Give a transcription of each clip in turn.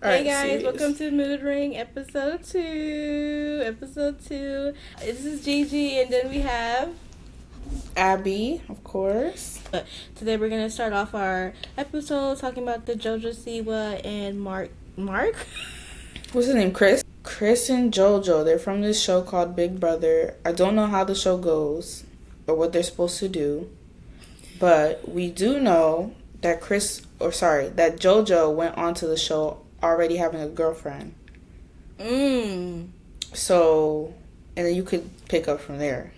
Hey guys, welcome to MoodRing episode 2. This is Gigi, and then we have Abby, of course. Today we're gonna start off our episode talking about the Jojo Siwa and Mark. What's his name? Chris and Jojo. They're from this show called Big Brother. I don't know how the show goes or what they're supposed to do, but we do know that that Jojo went onto the show already having a girlfriend. So, and then you could pick up from there.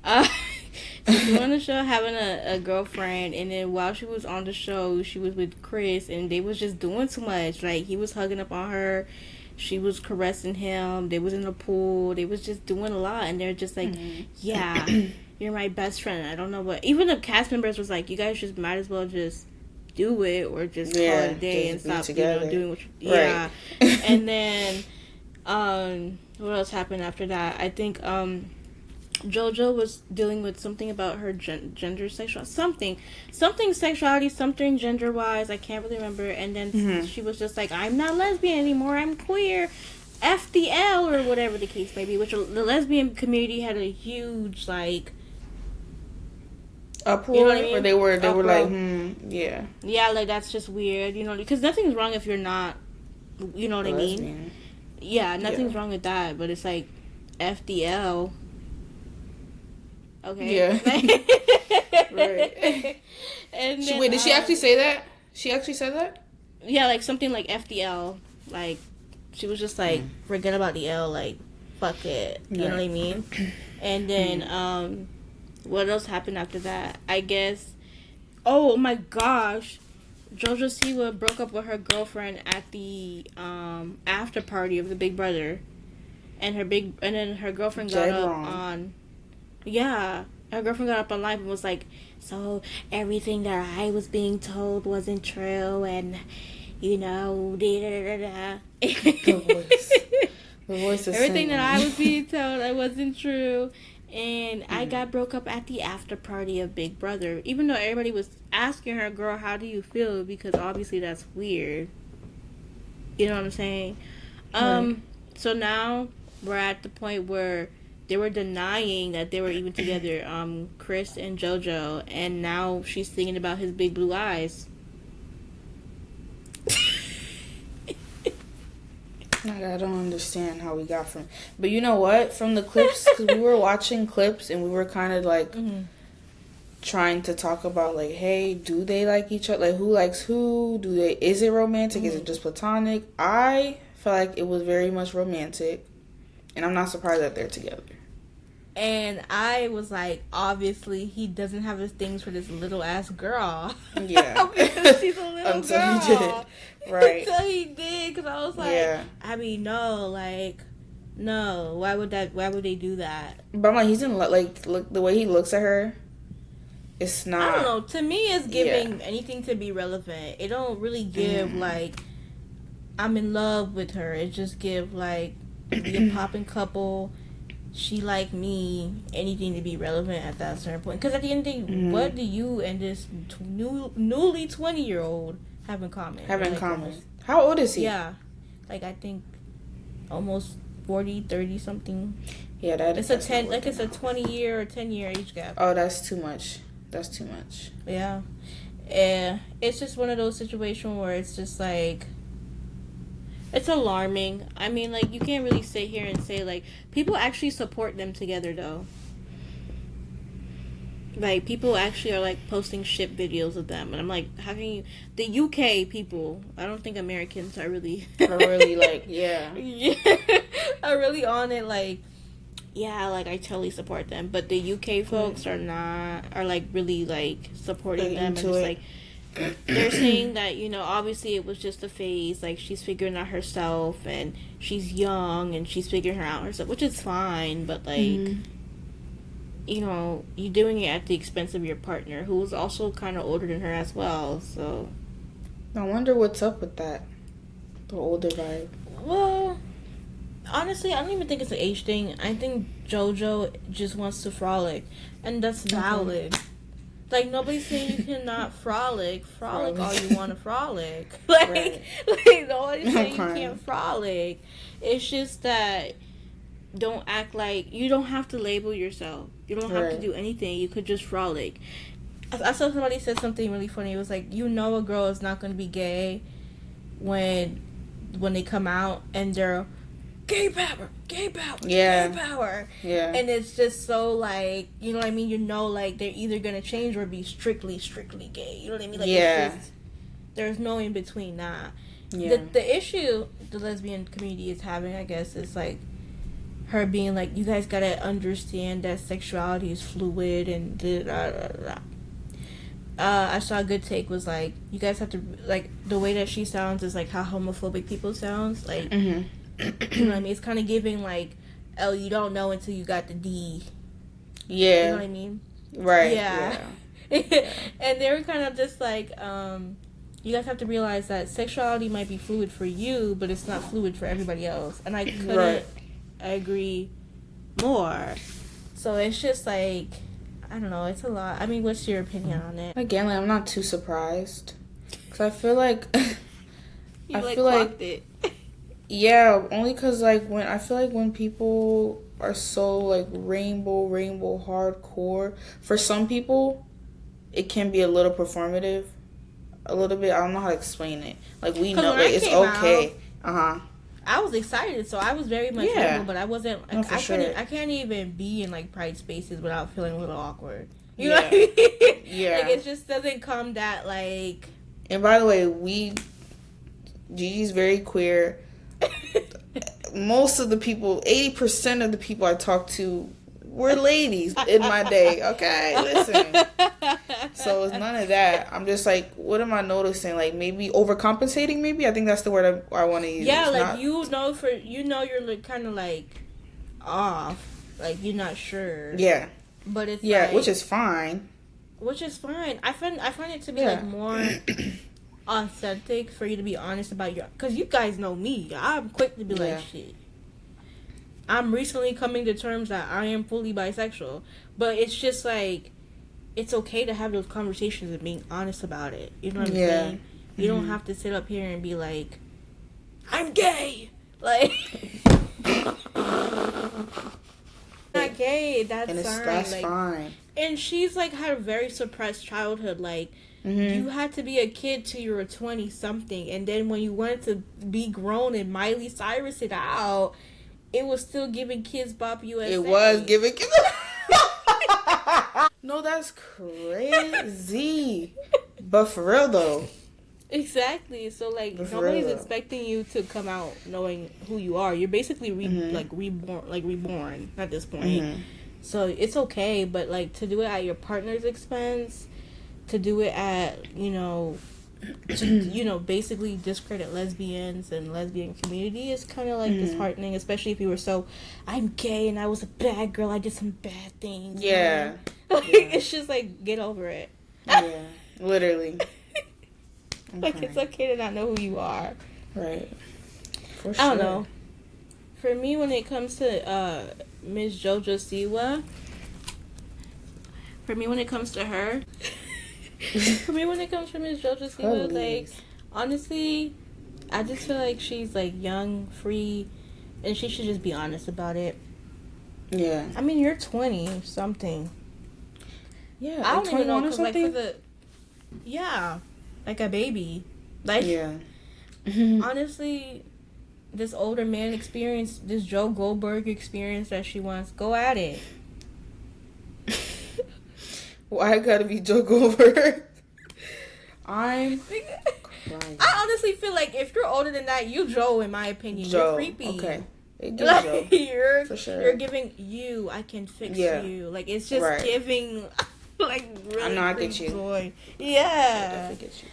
She was on the show having a girlfriend, and then while she was on the show, she was with Chris, and they was just doing too much. Like, he was hugging up on her, she was caressing him, they was in the pool, they was just doing a lot, and they're just like, yeah, you're my best friend. I don't know what. Even the cast members was like, you guys just might as well just do it or just call it a day and stop doing what you, right. And then what else happened after that? I think Jojo was dealing with something about her gender sexuality, something gender wise, I can't really remember. And then she was just like, I'm not lesbian anymore, I'm queer, FDL, or whatever the case may be, which the lesbian community had a huge uproar, you know what I mean? Where they were like, yeah, like that's just weird, because nothing's wrong if you're not, you know what I mean? Lesbian. Yeah, nothing's wrong with that, but it's like FDL. Okay. Yeah. Right. And then, did she actually say that? She actually said that? Yeah, like something like FDL. Like, she was just like, forget about the L, like, fuck it. You know what I mean? And then, what else happened after that? I guess, oh my gosh, Jojo Siwa broke up with her girlfriend at the after party of the Big Brother, and then her girlfriend got up on, her girlfriend got up on live and was like, so everything that I was being told wasn't true, and the voice is everything that I was being told I wasn't true. And I got broke up at the after party of Big Brother. Even though everybody was asking her, girl, how do you feel? Because obviously that's weird. You know what I'm saying? So now we're at the point where they were denying that they were even together, Chris and Jojo. And now she's thinking about his big blue eyes. I don't understand how we got from... But you know what? From the clips, because we were watching clips and we were kind of like trying to talk about like, hey, do they like each other? Like, who likes who? Is it romantic? Is it just platonic? I feel like it was very much romantic, and I'm not surprised that they're together. And I was like, obviously, he doesn't have his things for this little ass girl. Yeah. Because she's a little Until girl. he did. Right. Until he did. Because I was like, I mean, no. Why would they do that? But I'm like, he's in, look, the way he looks at her, it's not. I don't know. To me, it's giving anything to be relevant. It don't really give, I'm in love with her. It just give, be a popping couple. She like me, anything to be relevant at that certain point. Because at the end of the day, what do you and this newly 20-year-old have in common? How old is he? Yeah. I think almost 40, 30 something. Yeah, it's a 20-year or 10-year age gap. Oh, that's too much. Yeah. It's just one of those situations where it's just it's alarming. I mean, you can't really sit here and say, people actually support them together, though. People actually are, posting ship videos of them. And I'm like, how can you... The UK people, I don't think Americans are really... are really, yeah. Are really on it, I totally support them. But the UK folks are not... Are, really, supporting them. And just, they're saying that, obviously it was just a phase. She's figuring out herself, and she's young, and she's figuring out herself, which is fine, but, you're doing it at the expense of your partner, who was also kind of older than her as well, so... I wonder what's up with that. The older vibe. Well, honestly, I don't even think it's an age thing. I think Jojo just wants to frolic, and that's valid. Like, nobody's saying you cannot frolic all you want to frolic. Like nobody's saying you can't frolic. It's just that don't act like you don't have to label yourself. You don't have to do anything. You could just frolic. I saw somebody said something really funny. It was like, you know, a girl is not going to be gay when they come out and they're gay power, gay power. Yeah. And it's just so, like, you know what I mean? You know, like, they're either going to change or be strictly gay. You know what I mean? Like, it's just, there's no in between that. Yeah. The issue the lesbian community is having, I guess, is, like, her being like, you guys got to understand that sexuality is fluid and da-da-da-da. I saw a good take was, like, you guys have to, like, the way that she sounds is, like, how homophobic people sounds. Like, you know what I mean? It's kind of giving, like, oh, you don't know until you got the D. Yeah. You know what I mean? Right. Yeah. And they were kind of just like, you guys have to realize that sexuality might be fluid for you, but it's not fluid for everybody else. And I couldn't agree more. So it's just, like, I don't know, it's a lot. I mean, what's your opinion on it? Again, like, I'm not too surprised. Because I feel like... it. Yeah, only because, like, when people are so, like, rainbow hardcore, for some people, it can be a little performative. A little bit. I don't know how to explain it. Like, we know, like, it's okay. I was excited, so I was very much rainbow, but I wasn't, like, no, I can't even be in, like, pride spaces without feeling a little awkward. You know what I mean? Yeah. Like, it just doesn't come that, like... And by the way, Gigi's very queer. Most of the people, 80% of the people I talked to were ladies in my day. Okay, listen. So it's none of that. I'm just like, what am I noticing? Like, maybe overcompensating. Maybe I think that's the word I want to use. Yeah, like, you're like, kind of like off. Like, you're not sure. Yeah. But it's like, which is fine. I find it to be like more authentic for you to be honest about because you guys know me. I'm quick to be like, shit, I'm recently coming to terms that I am fully bisexual, but it's just like, it's okay to have those conversations and being honest about it. You know what I'm saying? You don't have to sit up here and be like, I'm gay. Like, not gay. That's fine. That's like, fine. And she's like had a very suppressed childhood. Like, you had to be a kid till you were 20-something, and then when you wanted to be grown and Miley Cyrus it out, it was still giving Kids Bop USA. It was giving Kids. No, that's crazy. But for real though. Exactly. So, like, nobody's expecting you to come out knowing who you are. You're basically reborn at this point. So it's okay, but, like, to do it at your partner's expense, to do it at, basically discredit lesbians and lesbian community is kind of, like, disheartening, especially if you were so, I'm gay and I was a bad girl, I did some bad things. Yeah. It's just, like, get over it. Yeah, literally. Like, it's okay to not know who you are. Right. For sure. I don't know. For me, when it comes to Miss Jojo Siwa, for me, when it comes to Miss Jojo Siwa, like, honestly, I just feel like she's, like, young, free, and she should just be honest about it. Yeah. I mean, you're 20-something. Yeah. I don't even know, because, like, like a baby. Like, honestly, this older man experience, this Joe Goldberg experience that she wants, go at it. Why I gotta be Joe Goldberg? I'm crying. I honestly feel like if you're older than that, you Joe, in my opinion. Joe. You're creepy. Okay. Like, Joe. For sure. You're giving I can fix you. Like, it's just giving, like, really I know, I get you. Joy. Yeah. I definitely get you.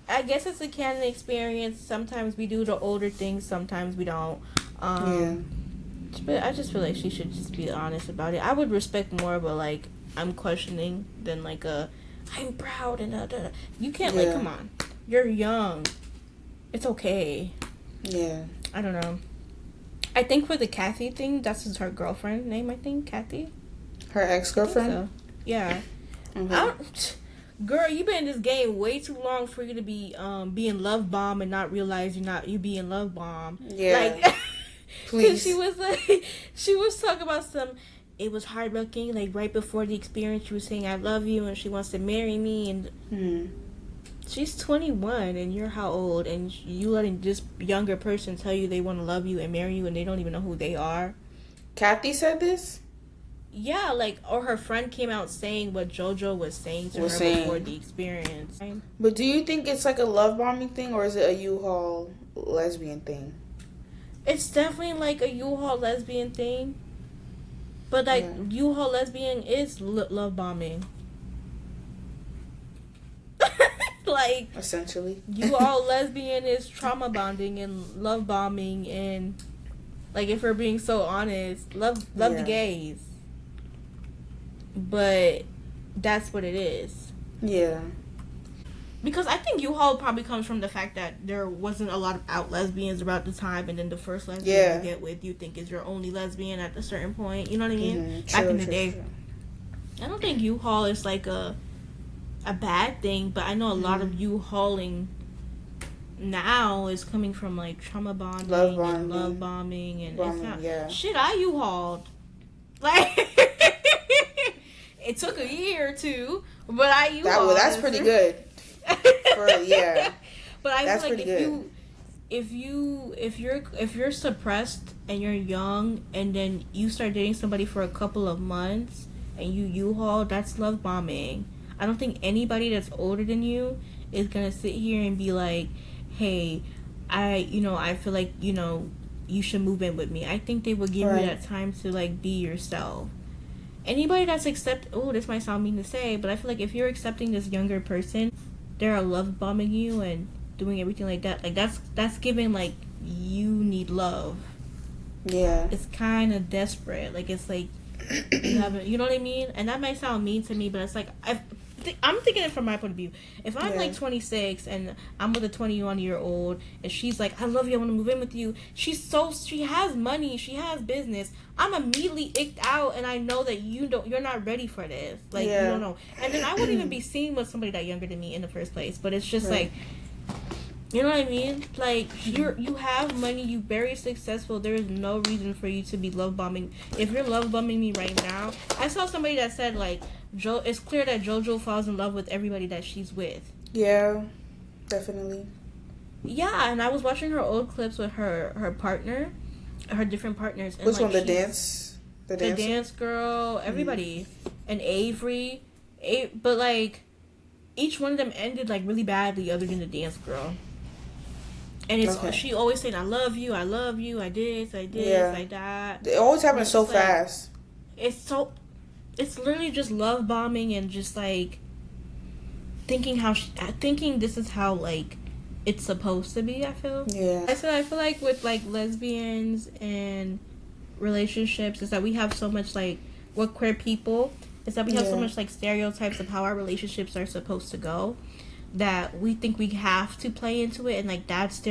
I guess it's a canon experience. Sometimes we do the older things, sometimes we don't. But I just feel like she should just be honest about it. I would respect more of a, like, I'm questioning than, like, I'm proud and you can't, like, come on. You're young. It's okay. Yeah. I don't know. I think for the Kathy thing, that's her girlfriend name, I think. Kathy? Her ex-girlfriend? So. Yeah. girl, you been in this game way too long for you to be being love bomb and not realize you being love bomb. Yeah. Like, Please. She was talking about it was heartbreaking, like right before the experience she was saying I love you and she wants to marry me, and she's 21 and you're how old, and you letting this younger person tell you they want to love you and marry you and they don't even know who they are. Kathy said this? Yeah, like, or her friend came out saying what Jojo was saying to her before the experience. But do you think it's like a love bombing thing, or is it a U-Haul lesbian thing? It's definitely like a U-Haul lesbian thing. But, like, U-Haul lesbian is love bombing. Like, essentially. U-Haul lesbian is trauma bonding and love bombing, and, like, if we're being so honest, love the gays. But that's what it is. Yeah. Because I think U-Haul probably comes from the fact that there wasn't a lot of out lesbians about the time, and then the first lesbian you get with, you think is your only lesbian at a certain point. You know what I mean? Mm-hmm. Back in the day. I don't think U-Haul is like a bad thing, but I know a lot of U-Hauling now is coming from like trauma bonding, and love bombing, and it's not shit. I U-Hauled. Like, it took a year or two, but I U-Hauled. That's pretty good. But I feel like if you're suppressed and you're young and then you start dating somebody for a couple of months and you U-Haul, that's love bombing. I don't think anybody that's older than you is gonna sit here and be like, hey, I feel like, you should move in with me. I think they would give you that time to like be yourself. Anybody that's this might sound mean to say, but I feel like if you're accepting this younger person, they're love bombing you and doing everything like that. Like, that's giving, like, you need love. Yeah. It's kind of desperate. Like, it's like, you know what I mean? And that might sound mean to me, but it's like, I'm thinking it from my point of view. If I'm like 26 and I'm with a 21-year-old and she's like, I love you, I want to move in with you. She has money, she has business. I'm immediately icked out, and I know that you're not ready for this. Like, you don't know. And then I wouldn't even be seen with somebody that younger than me in the first place. But it's just like, you know what I mean? Like, you have money, you very successful. There is no reason for you to be love bombing. If you're love bombing me right now, I saw somebody that said like, it's clear that Jojo falls in love with everybody that she's with. Yeah, definitely. Yeah, and I was watching her old clips with her partner, her different partners. And which one? The dance girl, everybody, and Avery. But like, each one of them ended like really badly, other than the dance girl. And it's she always saying, I love you, I this, I that. It always happens so fast. It's literally just love bombing and just like thinking this is how like it's supposed to be. I feel. Yeah. I feel like with like lesbians and relationships is that we have so much like with queer people is that we have so much like stereotypes of how our relationships are supposed to go, that we think we have to play into it, and like that's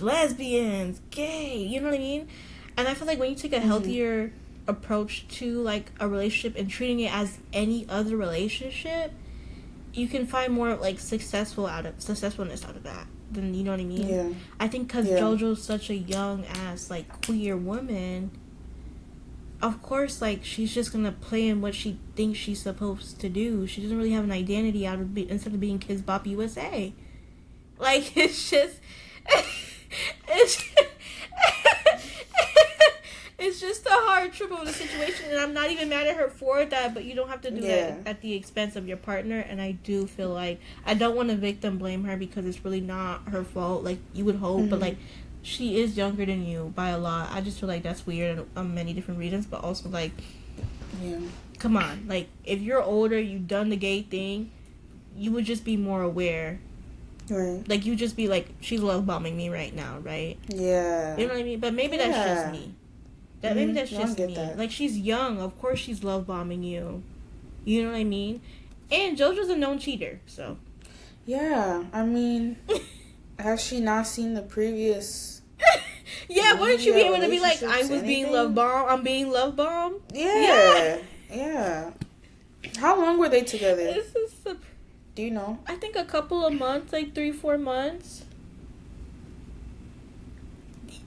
lesbians, gay, you know what I mean? And I feel like when you take a healthier approach to like a relationship and treating it as any other relationship, you can find more like successfulness out of that. Then, you know what I mean? Yeah. I think because Jojo's such a young ass like queer woman, of course, like, she's just gonna play in what she thinks she's supposed to do. She doesn't really have an identity instead of being Kids Bop USA. Like, it's just it's just a hard trip of the situation, and I'm not even mad at her for that, but you don't have to do that at the expense of your partner. And I do feel like I don't want to victim blame her because it's really not her fault, like you would hope, but like, she is younger than you by a lot. I just feel like that's weird on many different reasons, but also like, come on, like, if you're older, you've done the gay thing, you would just be more aware. Right. Like, you just be like, she's love bombing me right now, right? Yeah. You know what I mean? But maybe that's just me. Maybe that's just me. That. Like, she's young. Of course she's love bombing you. You know what I mean? And JoJo's a known cheater, so. Yeah. I mean, has she not seen the previous... Yeah, wouldn't you be able to be like, I was being love bombed? I'm being love bombed? Yeah. How long were they together? Do you know? I think a couple of months, like 3-4 months.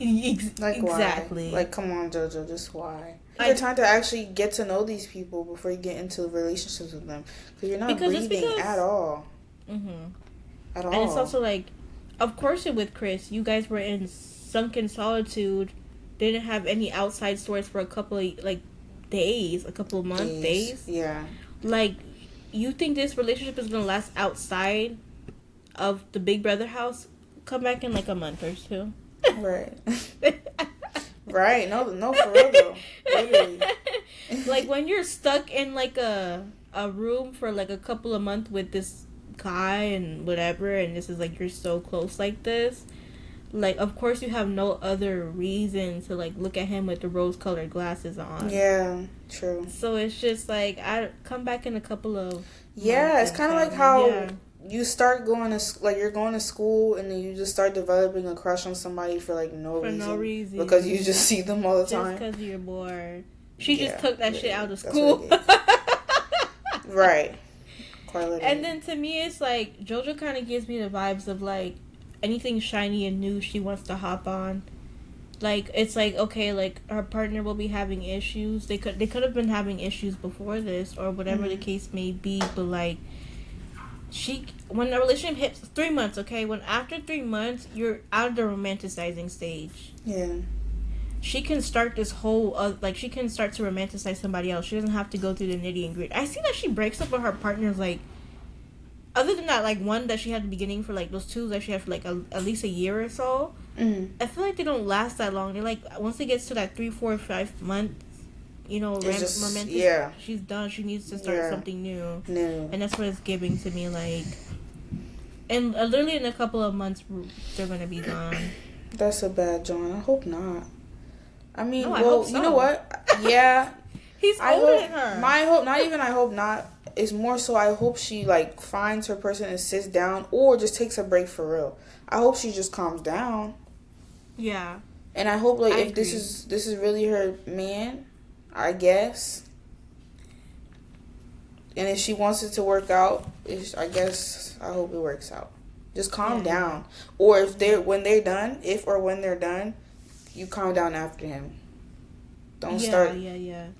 Like Exactly. why? Like, come on, Jojo, just why? You're trying to actually get to know these people before you get into relationships with them, because you're not breathing at all. At all. And it's also like, of course, with Chris, you guys were in sunken solitude. Didn't have any outside source for a couple of days, a couple of months, days. Yeah. Like, you think this relationship is gonna last outside of the Big Brother house? Come back in like a month or two. Right. Right. No, for real though. Literally. Like, when you're stuck in like a room for like a couple of months with this guy and whatever, and this is like you're so close like this, like, of course you have no other reason to like look at him with the rose-colored glasses on. Yeah, true. So it's just like, I come back in a couple of it's kind of like how you start going to, like, you're going to school and then you just start developing a crush on somebody for like no reason. Because you just see them all the time. Just because you're bored. She just took that shit out of school. Right. Quite literally. And then to me, it's like, Jojo kind of gives me the vibes of like, anything shiny and new she wants to hop on. Like, it's like, okay, like, her partner will be having issues. They could have been having issues before this, or whatever the case may be, but like, when the relationship hits 3 months, okay, when after 3 months you're out of the romanticizing stage, she can start this whole she can start to romanticize somebody else. She doesn't have to go through the nitty and gritty. I see that she breaks up with her partners, like, other than that, like, one that she had at the beginning, for like those two that she had for like at least a year or so. I feel like they don't last that long. They're like, once it gets to that 3, 4, 5 months, you know, romantic. She's done. She needs to start something new. And that's what it's giving to me, like. And literally in a couple of months, they're gonna be gone. That's a bad John. I hope not. I mean, no, I hope so. You know what? Yeah. He's older than her. My hope, not even I hope not. It's more so I hope she like finds her person and sits down, or just takes a break for real. I hope she just calms down. Yeah. And I hope like if this is really her man, I guess. And if she wants it to work out, I hope it works out. Just calm down. Or when they're done, you calm down after him. Don't start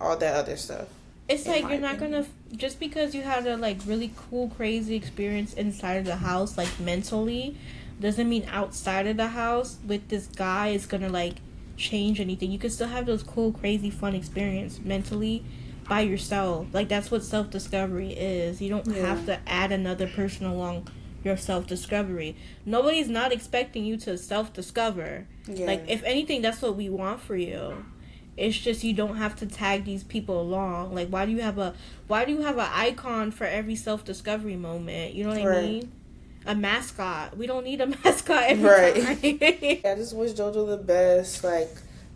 all that other stuff. It's like, you're not gonna, just because you had a like really cool, crazy experience inside of the house, like mentally, doesn't mean outside of the house with this guy is gonna like change anything. You can still have those cool, crazy, fun experience mentally by yourself. Like, that's what self-discovery is. You don't have to add another person along your self-discovery. Nobody's not expecting you to self-discover. Like, if anything, that's what we want for you. It's just, you don't have to tag these people along. Like, why do you have an icon for every self-discovery moment? You know what I mean? A mascot. We don't need a mascot every time. I just wish Jojo the best. Like,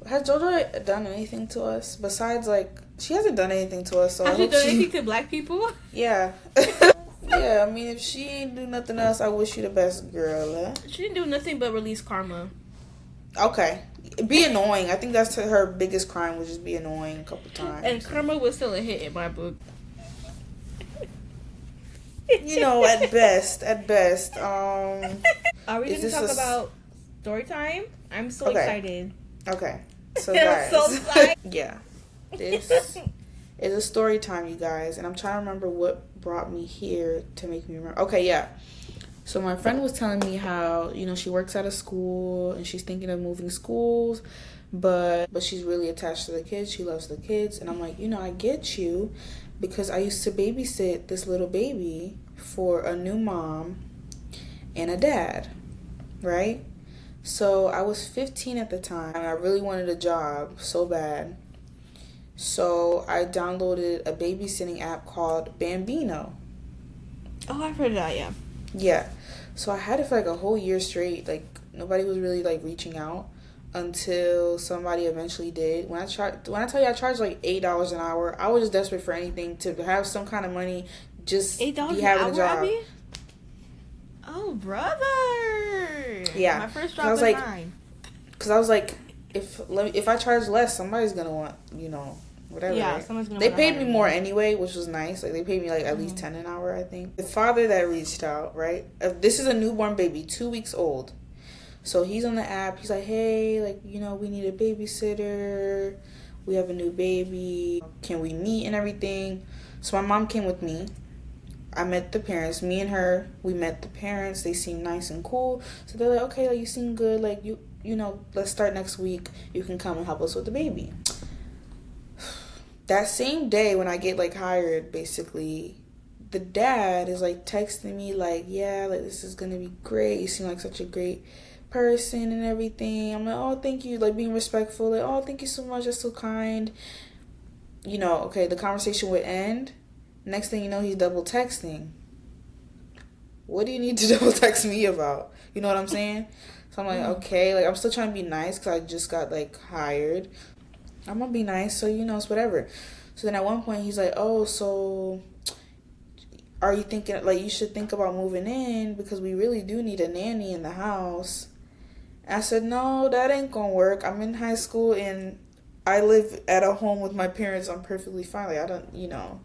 has Jojo done anything to us besides, like, she hasn't done anything to us? So has she done anything to black people? Yeah. Yeah, I mean, if she ain't do nothing else, I wish you the best, girl. She didn't do nothing but release karma. Okay. Be annoying. I think that's her biggest crime, was just be annoying a couple times. And karma was still a hit in my book. You know, at best. Are we going to talk about story time? I'm so excited. Okay. So, guys. I'm so excited. Yeah. This is a story time, you guys. And I'm trying to remember what brought me here to make me remember. Okay, yeah. So my friend was telling me how, you know, she works at a school and she's thinking of moving schools, but she's really attached to the kids. She loves the kids. And I'm like, you know, I get you, because I used to babysit this little baby for a new mom and a dad, right? So I was 15 at the time and I really wanted a job so bad. So I downloaded a babysitting app called Bambino. Oh, I've heard of that, yeah. Yeah. So I had it for like a whole year straight. Like, nobody was really like reaching out until somebody eventually did. When I tell you I charged like $8 an hour, I was just desperate for anything to have some kind of money, just $8 be having a job. Abby? Oh, brother. Yeah. My first job was $9. Because I was like, if I charge less, somebody's gonna want, you know, whatever. Yeah, right? someone's gonna. They paid me more anyway, which was nice. Like they paid me like at least 10 an hour, I think. The father that reached out, right? This is a newborn baby, 2 weeks old. So he's on the app. He's like, hey, like, you know, we need a babysitter. We have a new baby. Can we meet and everything? So my mom came with me. I met the parents. Me and her, we met the parents. They seemed nice and cool. So they're like, okay, like, you seem good. Like, you know, let's start next week. You can come and help us with the baby. That same day when I get, like, hired, basically, the dad is, like, texting me, like, yeah, like, this is going to be great. You seem like such a great person and everything. I'm like, oh, thank you, like being respectful, like, oh, thank you so much, that's so kind, you know. Okay, the conversation would end. Next thing you know, he's double texting. What do you need to double text me about? You know what I'm saying? So I'm like, okay, like I'm still trying to be nice because I just got like hired. I'm gonna be nice, so you know, it's whatever. So then at one point he's like, oh, so are you thinking, like, you should think about moving in because we really do need a nanny in the house. I said, no, that ain't gonna work. I'm in high school and I live at a home with my parents. I'm perfectly fine. Like, I don't, you know.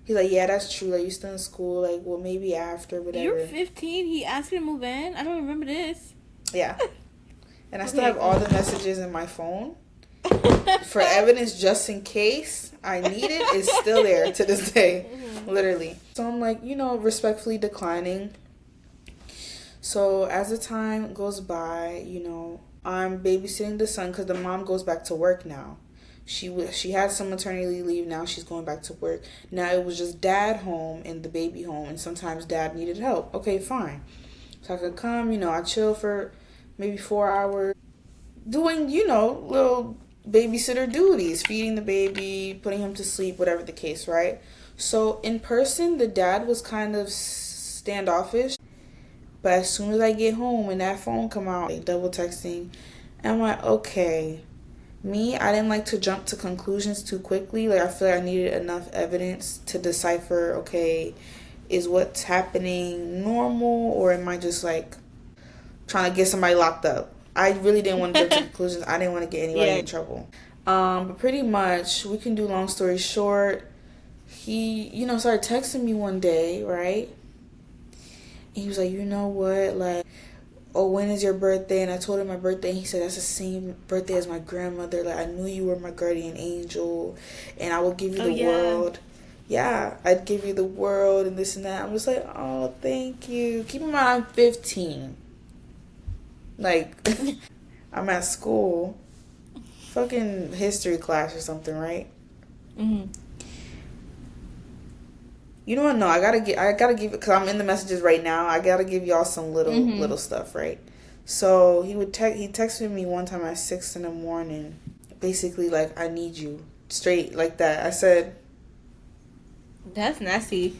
He's like, yeah, that's true. Like, you still in school. Like, well, maybe after, whatever. You're 15. He asked you to move in. I don't remember this. Yeah. And I still have all the messages in my phone. For evidence, just in case I need it, it's still there to this day. Literally. So I'm like, you know, respectfully declining. So as the time goes by, you know, I'm babysitting the son because the mom goes back to work now. She had some maternity leave. Now she's going back to work. Now it was just dad home and the baby home, and sometimes dad needed help. Okay, fine. So I could come, you know, I chill for maybe 4 hours doing, you know, little babysitter duties, feeding the baby, putting him to sleep, whatever the case, right? So in person, the dad was kind of standoffish. But as soon as I get home and that phone come out, like double texting, and I'm like, okay. Me, I didn't like to jump to conclusions too quickly. Like, I feel like I needed enough evidence to decipher, okay, is what's happening normal, or am I just, like, trying to get somebody locked up? I really didn't want to jump to conclusions. I didn't want to get anybody in trouble. But pretty much, we can do long story short. He, you know, started texting me one day, right? And he was like, you know what, like, oh, when is your birthday? And I told him my birthday, and he said, that's the same birthday as my grandmother. Like, I knew you were my guardian angel, and I will give you the world. Yeah, I'd give you the world, and this and that. I'm just like, oh, thank you. Keep in mind, I'm 15. Like, I'm at school. Fucking history class or something, right? Mm-hmm. You know what? No, I gotta give, because I'm in the messages right now. I gotta give y'all some little stuff, right? So he texted me one time at 6 a.m, basically like, I need you, straight like that. I said, that's nasty.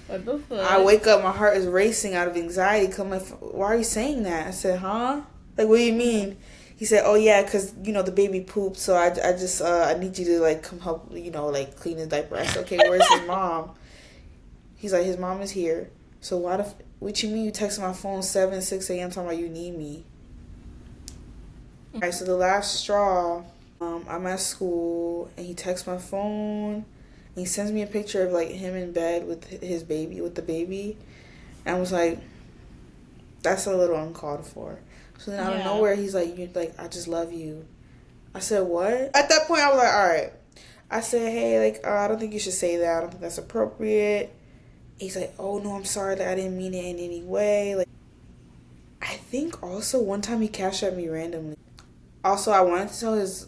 What the fuck? I wake up, my heart is racing out of anxiety. Cause I'm like, why are you saying that? I said, huh? Like, what do you mean? He said, oh yeah, because, you know, the baby pooped, so I just I need you to, like, come help, you know, like, clean his diaper. I said, okay, where's his mom? He's like, his mom is here. So what you mean you text my phone 6 a.m. talking about you need me? Alright, so the last straw, I'm at school, and he texts my phone, and he sends me a picture of, like, him in bed with his baby, with the baby. And I was like, that's a little uncalled for. So then out of nowhere, he's like, I just love you. I said, what? At that point, I was like, alright. I said, hey, like, I don't think you should say that. I don't think that's appropriate. He's like, oh, no, I'm sorry. Like, I didn't mean it in any way. Like, I think also one time he cashed at me randomly. Also, I wanted to tell his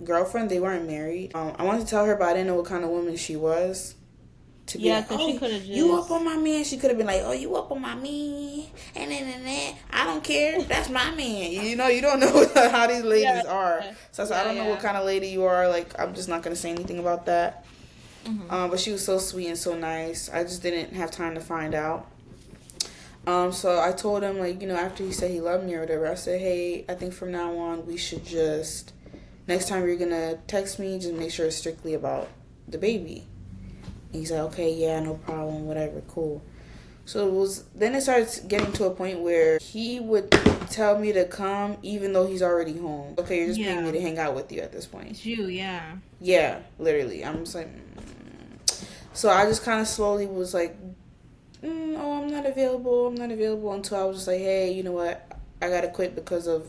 girlfriend, they weren't married. I wanted to tell her, but I didn't know what kind of woman she was. To be like, oh, she could have just... you up on my man. She could have been like, oh, you up on my man. And then, I don't care. That's my man. You know, you don't know how these ladies are. So I don't know what kind of lady you are. Like, I'm just not going to say anything about that. Mm-hmm. But she was so sweet and so nice. I just didn't have time to find out. So I told him, like, you know, after he said he loved me or whatever, I said, hey, I think from now on we should just, next time you're going to text me, just make sure it's strictly about the baby. And he's like, okay, yeah, no problem, whatever, cool. So then it started getting to a point where he would tell me to come even though he's already home. Okay, you're just paying me to hang out with you at this point. It's you, yeah. Yeah, literally. I'm just like, So I just kind of slowly was like, oh, I'm not available until I was just like, hey, you know what? I gotta quit because of,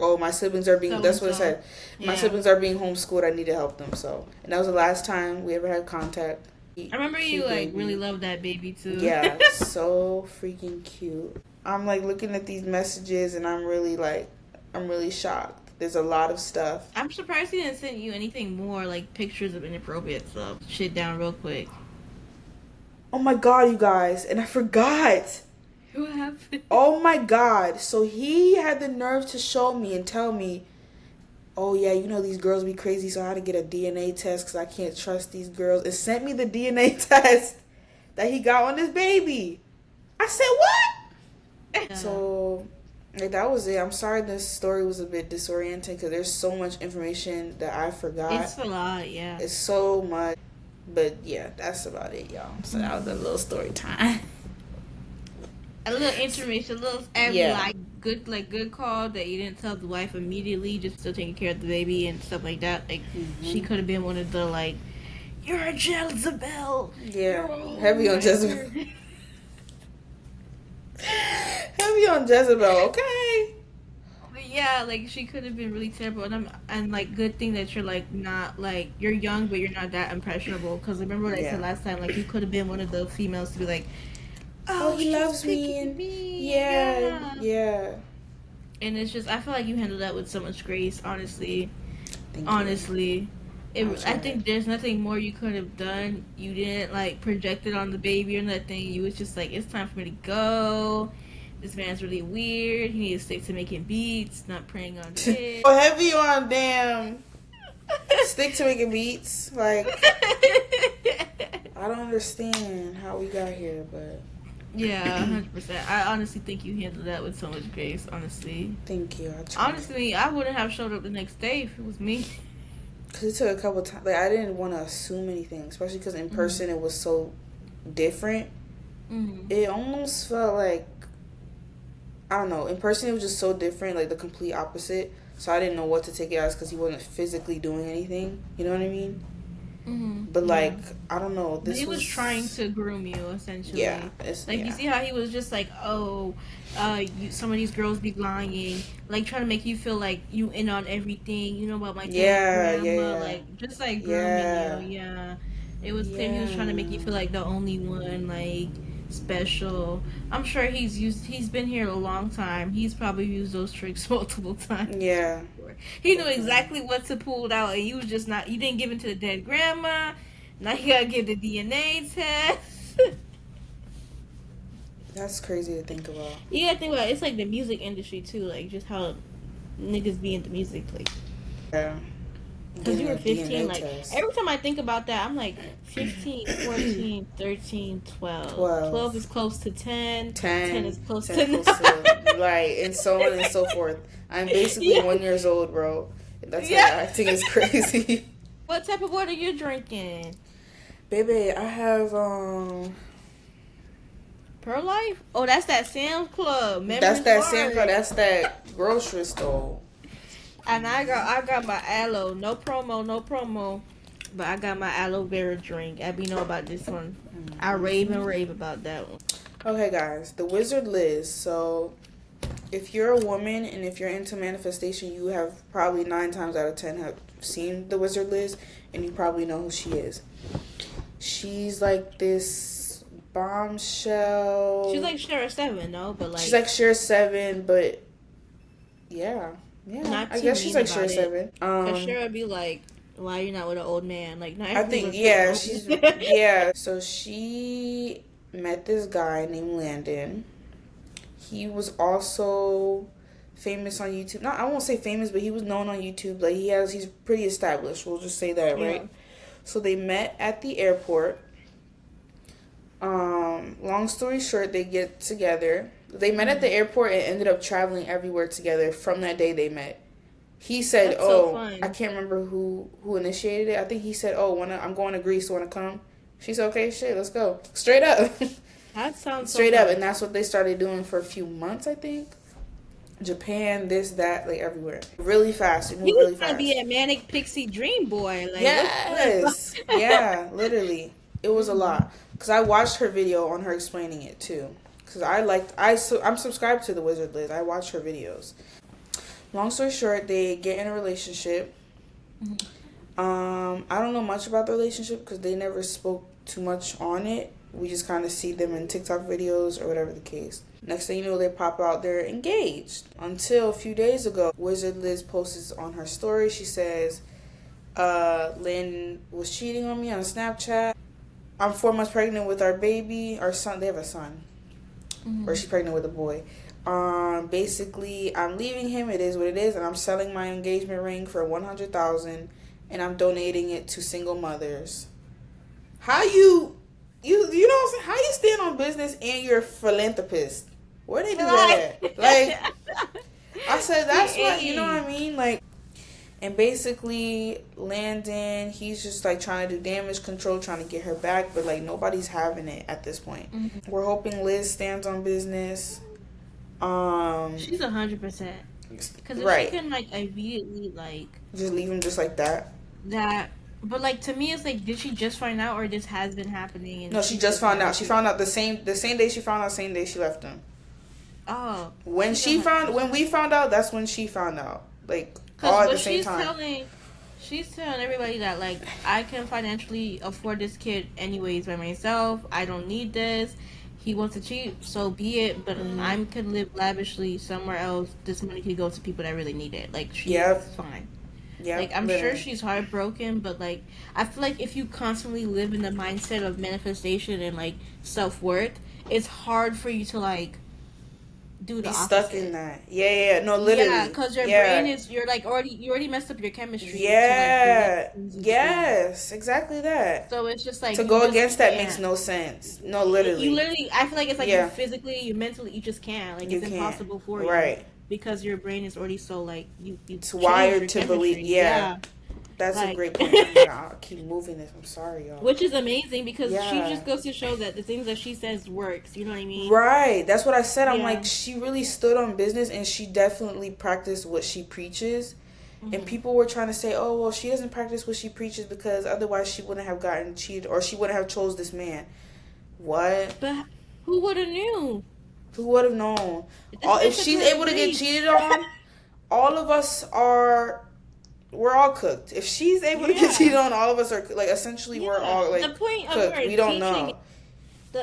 my siblings are being, that's what it said. My siblings are being homeschooled. I need to help them. So, and that was the last time we ever had contact. I remember you like really loved that baby too. Yeah, so freaking cute. I'm like looking at these messages and I'm really shocked. There's a lot of stuff. I'm surprised he didn't send you anything more, like pictures of inappropriate stuff. Shit down real quick. Oh my god, you guys, and I forgot. What happened? Oh my god. So he had the nerve to show me and tell me, oh yeah, you know these girls be crazy, so I had to get a DNA test because I can't trust these girls. It sent me the DNA test that he got on this baby. I said, what? So, like, that was it. I'm sorry this story was a bit disorienting because there's so much information that I forgot. It's a lot, yeah. It's so much. But yeah, that's about it, y'all. So that was a little story time. A little information, a little good call that you didn't tell the wife immediately, just still taking care of the baby and stuff like that. Like she could have been one of the like, you're a Jezebel. Yeah, heavy on Jezebel. Heavy on Jezebel. Okay. But yeah, like she could have been really terrible, and like good thing that you're like not like you're young, but you're not that impressionable. Because remember what I said last time, like you could have been one of the females to be like, oh, he loves me, and yeah. And it's just, I feel like you handled that with so much grace, honestly. Honestly. I think there's nothing more you could have done. You didn't, like, project it on the baby or nothing. You was just like, it's time for me to go. This man's really weird. He needs to stick to making beats, not preying on kids. Oh, heavy on damn. Stick to making beats. Like, I don't understand how we got here, but... Yeah, 100%. I honestly think you handled that with so much grace, honestly. Thank you. Honestly, I wouldn't have showed up the next day if it was me. Because it took a couple times. Like, I didn't want to assume anything, especially because in person it was so different. It almost felt like, I don't know, in person it was just so different, like the complete opposite. So I didn't know what to take it as because he wasn't physically doing anything. You know what I mean? But like, I don't know. He was trying to groom you, essentially. Yeah. You see how he was just like, oh, some of these girls be lying, like trying to make you feel like you in on everything. You know about my grandma, like just like grooming you. Yeah. It was clear he was trying to make you feel like the only one, like special. I'm sure he's been here a long time. He's probably used those tricks multiple times. Yeah. He knew exactly what to pull out, and you was just not. You didn't give it to the dead grandma. Now you gotta give the DNA test. That's crazy to think about. You gotta think about it. It's like the music industry too, like just how niggas be into music, like. Yeah. Because you were 15, like every time I think about that, I'm like 15, 14, 13, 12. 12 is close to 10. 10 is close to 9. Right, and so on and so forth. I'm basically 1 year old, bro. That's how acting is crazy. What type of water you drinking? Baby, I have Pearl Life? Oh, that's that Sam's Club. That's that Sam's Club. That's that grocery store. And I got my aloe. No promo. But I got my aloe vera drink. Abby know about this one. I rave about that one. Okay, guys. The Wizard Liz. So, if you're a woman and if you're into manifestation, you have probably 9 times out of 10 have seen The Wizard Liz. And you probably know who she is. She's like this bombshell. She's like Shara 7, no? But like... She's like Shara 7, but... Yeah. Yeah, I guess she's like Shara 7. Cause Shara be like, why are you not with an old man? Like, not I think So she met this guy named Landon. He was also famous on YouTube. I won't say famous, but he was known on YouTube. Like he's pretty established. We'll just say that, right? So they met at the airport. Long story short, they get together. They met at the airport and ended up traveling everywhere together from that day they met. He said, I can't remember who initiated it. I think he said, I'm going to Greece. Want to come? She said, okay, shit, let's go. Straight up. That sounds straight so up, nice. and that's what they started doing for a few months, I think. Japan, this, that, like everywhere, really fast. It He moved was really trying to fast. be a manic pixie dream boy. Like, Yes, yeah, literally, it was a lot. Cause I watched her video on her explaining it too. Cause I'm subscribed to the Wizard Liz. I watch her videos. Long story short, they get in a relationship. I don't know much about the relationship because they never spoke too much on it. We just kind of see them in TikTok videos or whatever the case. Next thing you know, they pop out, they're engaged. Until a few days ago, Wizard Liz posts on her story. She says, Lynn was cheating on me on Snapchat. I'm 4 months pregnant with our baby. Our son, they have a son. Or she's pregnant with a boy. Basically, I'm leaving him. It is what it is. And I'm selling my engagement ring for $100,000. And I'm donating it to single mothers. How you know what I'm saying? How you stand on business and you're a philanthropist? Where they do that at? Like, I said, that's what, you know what I mean? Like, and basically, Landon, he's just like trying to do damage control, trying to get her back, but like nobody's having it at this point. We're hoping Liz stands on business. she's 100%. Because if she can like immediately like just leave him just like that. But like to me, it's like, did she just find out, or this has been happening? And no, she just found out. She found out the same day she found out. Same day she left him. Oh, when we found out, that's when she found out. Like all at the same time. She's telling everybody that like I can financially afford this kid anyways by myself. I don't need this. He wants to cheat, so be it. But I can live lavishly somewhere else. This money could go to people that really need it. Like she's fine. Yeah, like I'm sure she's heartbroken, but like I feel like if you constantly live in the mindset of manifestation and like self-worth, it's hard for you to like do the opposite. Stuck in that. Yeah. No, literally. Yeah, because your brain is you already messed up your chemistry. Yeah. Yes, exactly that. So it's just like to go against that makes no sense. No, literally. You literally, I feel like it's like you physically, you mentally, you just can't. Like it's impossible for you. Right. Because your brain is already so like it's wired to believe. Yeah. That's like, a great point. I'll keep moving this. I'm sorry, y'all. Which is amazing because she just goes to show that the things that she says works. You know what I mean? Right. That's what I said. I'm like, she really stood on business and she definitely practiced what she preaches. And people were trying to say, oh, well, she doesn't practice what she preaches because otherwise she wouldn't have gotten cheated or she wouldn't have chose this man. What? But who would have knew? Who would have known? If she's able to get cheated on, all of us we're all cooked. If she's able to get cheated on, all of us are like essentially we're all like the point cooked. Of her we don't know.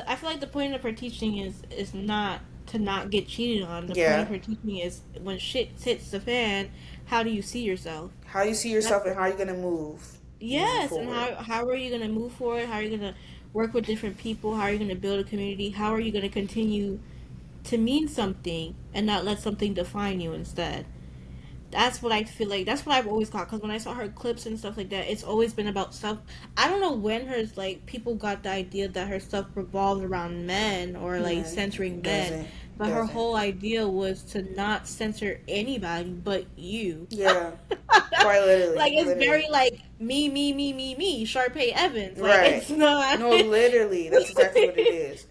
I feel like the point of her teaching is not to not get cheated on. The point of her teaching is when shit hits the fan, how do you see yourself? How you see yourself and how are you gonna move? Yes, and how are you gonna move forward? How are you gonna work with different people? How are you gonna build a community? How are you gonna continue to mean something and not let something define you instead? That's what I feel like. That's what I've always thought. Because when I saw her clips and stuff like that, it's always been about stuff. I don't know when people got the idea that her stuff revolved around men or like censoring men. But her whole idea was to not censor anybody but you. Yeah. Quite literally. Like it's very like me, Sharpay Evans. Like right. It's not. No, literally. That's exactly what it is.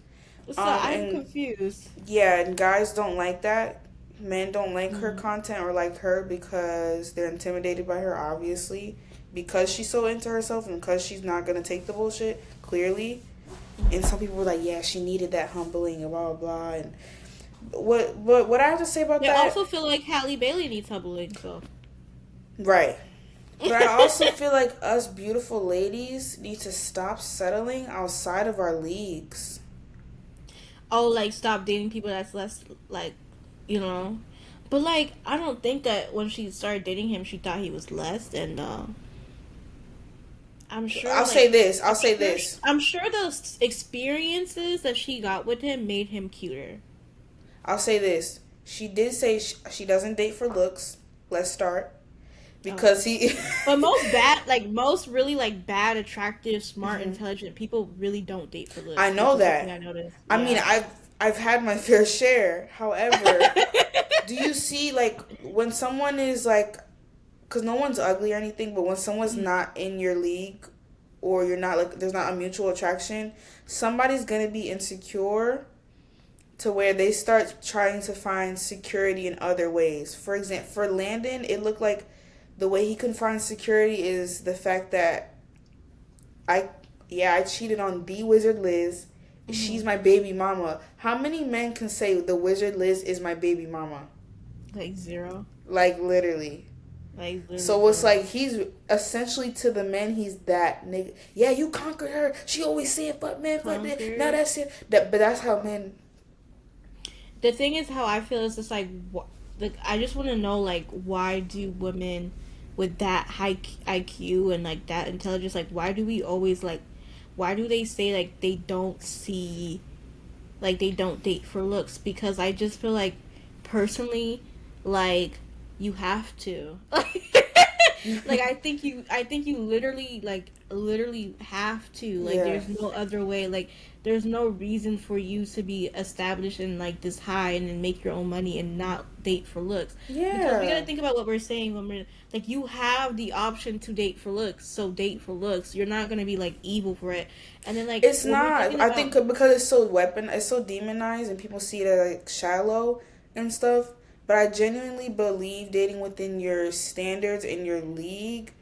So I'm confused. Yeah, and guys don't like that. Men don't like her content or like her because they're intimidated by her, obviously. Because she's so into herself and because she's not going to take the bullshit, clearly. And some people were like, yeah, she needed that humbling and blah, blah, blah. And what I have to say about that... I also feel like Halle Bailey needs humbling, so... Right. But I also feel like us beautiful ladies need to stop settling outside of our leagues. Oh, like, stop dating people that's less, like... You know, but like I don't think that when she started dating him, she thought he was less. And I'm sure. I'll say this. I'm sure those experiences that she got with him made him cuter. I'll say this. She did say she doesn't date for looks. Let's start. Because he. But most really bad, attractive, smart, intelligent people really don't date for looks. I know that. I noticed. I mean, I've had my fair share. However, do you see, like, when someone is, like, because no one's ugly or anything, but when someone's not in your league or you're not like there's not a mutual attraction, somebody's gonna be insecure to where they start trying to find security in other ways. For example, for Landon, it looked like the way he could find security is the fact that I cheated on the Wizard Liz. Mm-hmm. She's my baby mama. How many men can say the Wizard Liz is my baby mama? Like 0. Like literally. So it's like he's essentially to the men he's that nigga. Yeah, you conquered her. She always said fuck man, fuck that. Now that's it. But that's how men. The thing is, how I feel is just like I just want to know like why do women with that high IQ and like that intelligence, like why do we always like, why do they say like they don't see, like they don't date for looks? Because I just feel like personally, like you have to. Like I think you literally have to. Like there's no other way. Like there's no reason for you to be established in like this high and then make your own money and not date for looks. Yeah. Because we gotta think about what we're saying when we're like, you have the option to date for looks, so date for looks. You're not gonna be like evil for it. And then like it's not. I think because it's so demonized and people see it as like shallow and stuff. But I genuinely believe dating within your standards and your league,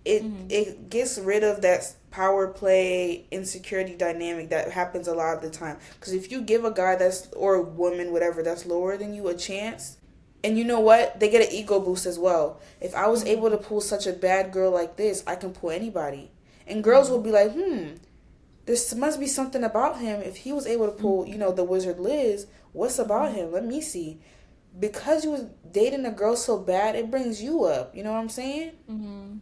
it gets rid of that power play, insecurity dynamic that happens a lot of the time. Because if you give a guy or a woman, whatever, that's lower than you a chance, and you know what? They get an ego boost as well. If I was able to pull such a bad girl like this, I can pull anybody. And girls will be like, there must be something about him. If he was able to pull, the Wizard Liz, what's about him? Let me see. Because you was dating a girl so bad, it brings you up. You know what I'm saying? Mm-hmm.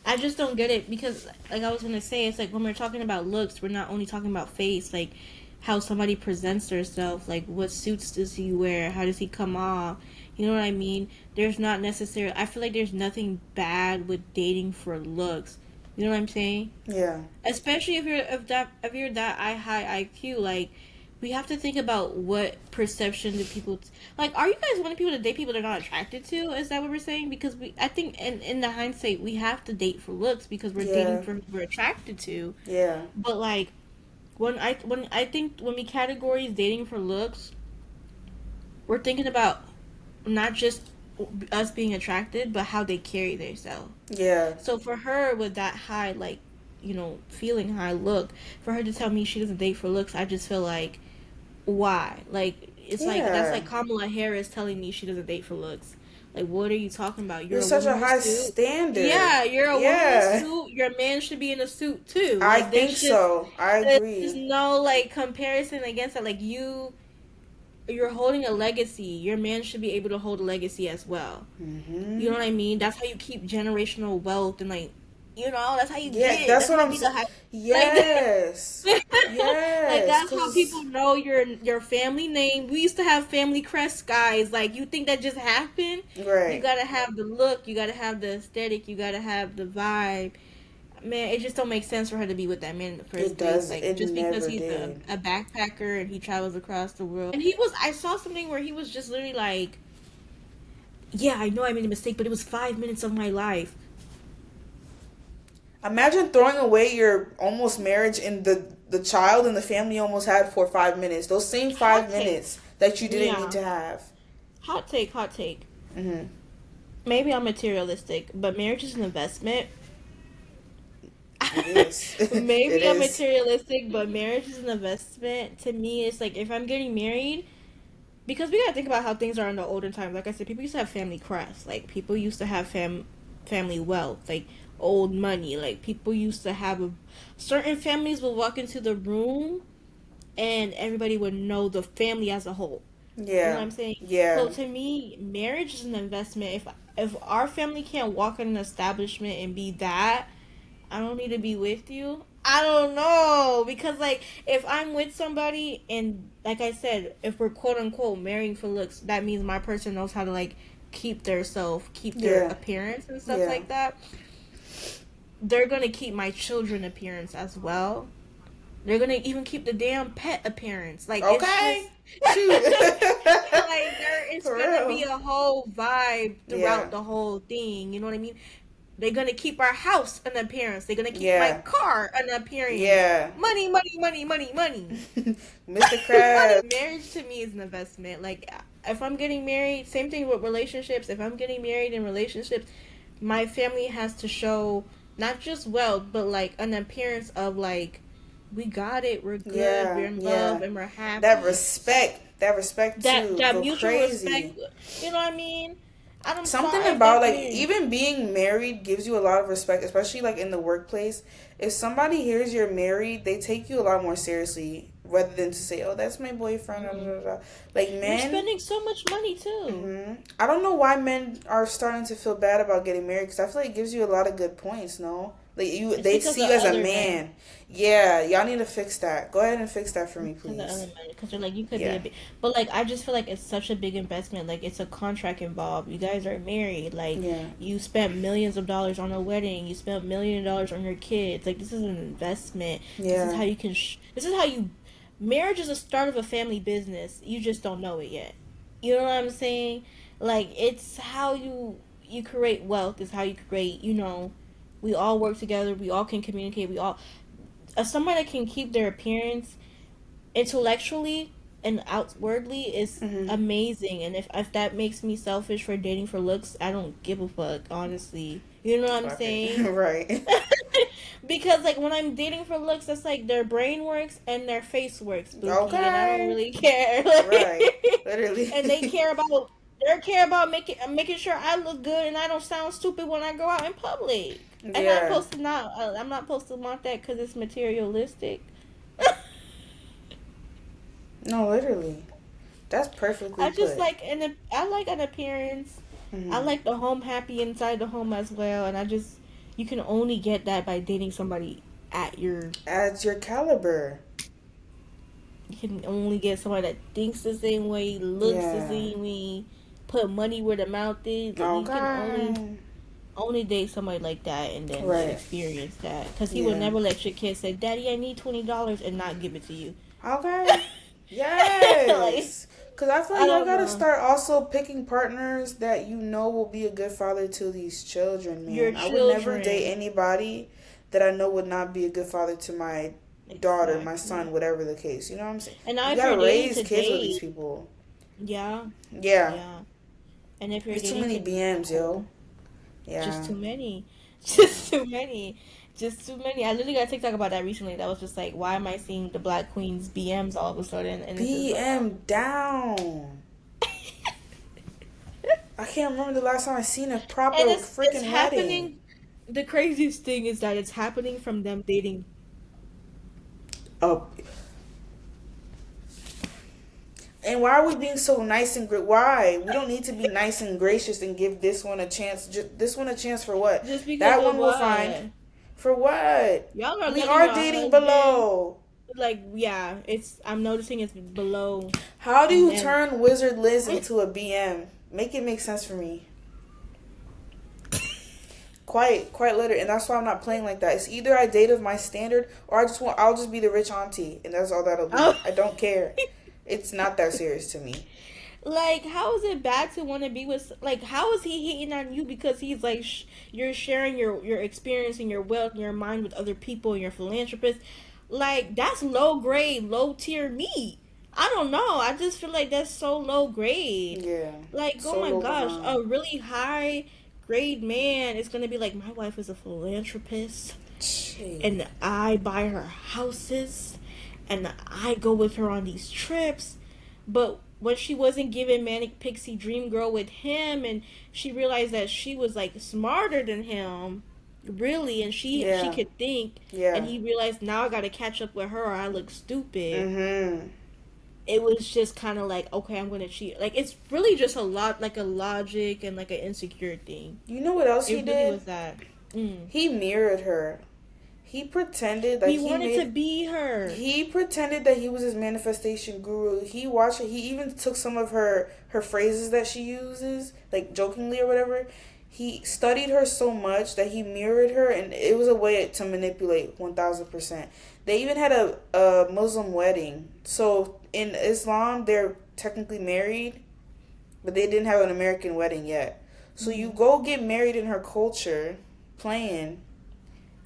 I just don't get it because, like I was going to say, it's like when we're talking about looks, we're not only talking about face, like how somebody presents themselves, like what suits does he wear, how does he come off, you know what I mean? There's not necessarily, I feel like there's nothing bad with dating for looks. You know what I'm saying? Yeah. Especially if you're that high IQ, like, we have to think about what perception do people... Like, are you guys wanting people to date people they're not attracted to? Is that what we're saying? Because I think in the hindsight, we have to date for looks because we're dating for who we're attracted to. Yeah. But, like, when we categorize dating for looks, we're thinking about not just us being attracted, but how they carry themselves. Yeah. So for her, with that high, like, feeling high look, for her to tell me she doesn't date for looks, I just feel like, why? Like, it's like, that's like Kamala Harris telling me she doesn't date for looks. Like, what are you talking about? You're such a high standard. Yeah, you're a woman in a suit. Your man should be in a suit, too. Like, I think so. I agree. There's no, like, comparison against that. Like, you're holding a legacy. Your man should be able to hold a legacy as well. Mm-hmm. You know what I mean? That's how you keep generational wealth and, like, that's how you get. That's what I'm saying. Yes. Yes. Like, that's how people know your family name. We used to have family crest, guys. Like, you think that just happened? Right. You gotta have the look. You gotta have the aesthetic. You gotta have the vibe. Man, it just don't make sense for her to be with that man in the first place. Like, just because he's a backpacker and he travels across the world. And I saw something where he was just literally like, yeah, I know I made a mistake, but it was 5 minutes of my life. Imagine throwing away your almost marriage and the child and the family you almost had for 5 minutes. Those same 5 minutes that you didn't need to have. Hot take. Mm-hmm. Maybe I'm materialistic, but marriage is an investment. It is. Maybe I'm materialistic, but marriage is an investment. To me, it's like if I'm getting married, because we gotta think about how things are in the olden times. Like I said, people used to have family crest. Like, people used to have family wealth. Like, old money. Like, people used to have certain families would walk into the room and everybody would know the family as a whole. Yeah. You know what I'm saying? Yeah. So to me, marriage is an investment. If our family can't walk in an establishment and be that, I don't need to be with you. I don't know. Because, like, if I'm with somebody and, like I said, if we're quote unquote marrying for looks, that means my person knows how to, like, keep their appearance and stuff like that. They're going to keep my children's appearance as well. They're going to even keep the damn pet appearance. Like, okay. It's going to be a whole vibe throughout the whole thing. You know what I mean? They're gonna keep our house an appearance. They're gonna keep my Yeah. car an appearance. Yeah. Money, money, money, money, money. Mr. Money. Krabs. Marriage to me is an investment. Like, if I'm getting married, same thing with relationships. If I'm getting married in relationships, my family has to show not just wealth, but like an appearance of like, we got it, we're good, Yeah. we're in Yeah. love, and we're happy. That respect too. That Go mutual crazy. respect. You know what I mean? I'm Something sorry, about like even being married gives you a lot of respect, especially like in the workplace. If somebody hears you're married, they take you a lot more seriously rather than to say, "Oh, that's my boyfriend." Mm-hmm. Blah, blah, blah. Like men, you're spending so much money too. Mm-hmm. I don't know why men are starting to feel bad about getting married because I feel like it gives you a lot of good points. No, like they see you as a man. Men. Yeah, y'all need to fix that. Go ahead and fix that for me, please. Because they're like, you could be a big, but like I just feel like it's such a big investment. Like it's a contract involved. You guys are married. Like you spent millions of dollars on a wedding. You spent $1 million on your kids. Like this is an investment. Yeah. This is how you can. This is how you. Marriage is the start of a family business. You just don't know it yet. You know what I'm saying? Like it's how you create wealth. Is how you create. You know, we all work together. We all can communicate. We all. Somebody that can keep their appearance intellectually and outwardly is amazing. And if that makes me selfish for dating for looks, I don't give a fuck, honestly. You know what I'm saying? Right. Because like when I'm dating for looks, that's like their brain works and their face works, Spooky, okay. and I don't really care. Right. Literally. And they care about making sure I look good and I don't sound stupid when I go out in public. And I'm not supposed to want that because it's materialistic. No, literally. That's perfectly I just put. I like an appearance. Mm-hmm. I like the home happy inside the home as well, and you can only get that by dating somebody at your caliber. You can only get somebody that thinks the same way, looks the same way, put money where the mouth is. Like, you can only date somebody like that and then experience that. Because he would never let your kid say, "Daddy, I need $20," and not give it to you. Okay. Yes. Because I feel like y'all gotta start also picking partners that you know will be a good father to these children, man. I would never date anybody that I know would not be a good father to my daughter, my son, whatever the case. You know what I'm saying? And now you gotta raise kids with these people. Yeah. And if you're There's too many BMs, yo. Yeah. Just too many. Just too many. I literally got a TikTok about that recently. That was just like, why am I seeing the Black Queen's BMs all of a sudden? And BM down. I can't remember the last time I seen a proper freaking wedding. The craziest thing is that it's happening from them dating. Oh. And why are we being so nice and why? We don't need to be nice and gracious and give this one a chance. This one a chance for what? Just because that one we'll find. For what? We are dating below. Like, yeah, I'm noticing it's below. How do you turn Wizard Liz into a BM? Make it make sense for me. Quite literally, and that's why I'm not playing like that. It's either I date of my standard, or I'll just be the rich auntie, and that's all that'll be. I don't care. It's not that serious to me. Like, how is it bad to want to be with? Like, how is he hating on you because he's like you're sharing your experience and your wealth and your mind with other people and you're philanthropist? Like, that's low grade, low tier meat. I don't know. I just feel like that's so low grade. Yeah. Like, oh my gosh, a really high grade man is gonna be like, my wife is a philanthropist, and I buy her houses, and I go with her on these trips, but when she wasn't giving manic pixie dream girl with him, and she realized that she was like smarter than him, really, and she could think, and he realized, now I gotta catch up with her or I look stupid. It was just kind of like, okay, I'm gonna cheat. Like, it's really just a lot, like a logic and like an insecure thing. You know what else he did? Really was that he mirrored her. He pretended that he wanted to be her. He pretended that he was his manifestation guru. He watched it. He even took some of her phrases that she uses, like jokingly or whatever. He studied her so much that he mirrored her, and it was a way to manipulate 1,000%. They even had a Muslim wedding. So in Islam, they're technically married, but they didn't have an American wedding yet. So you go get married in her culture, playing.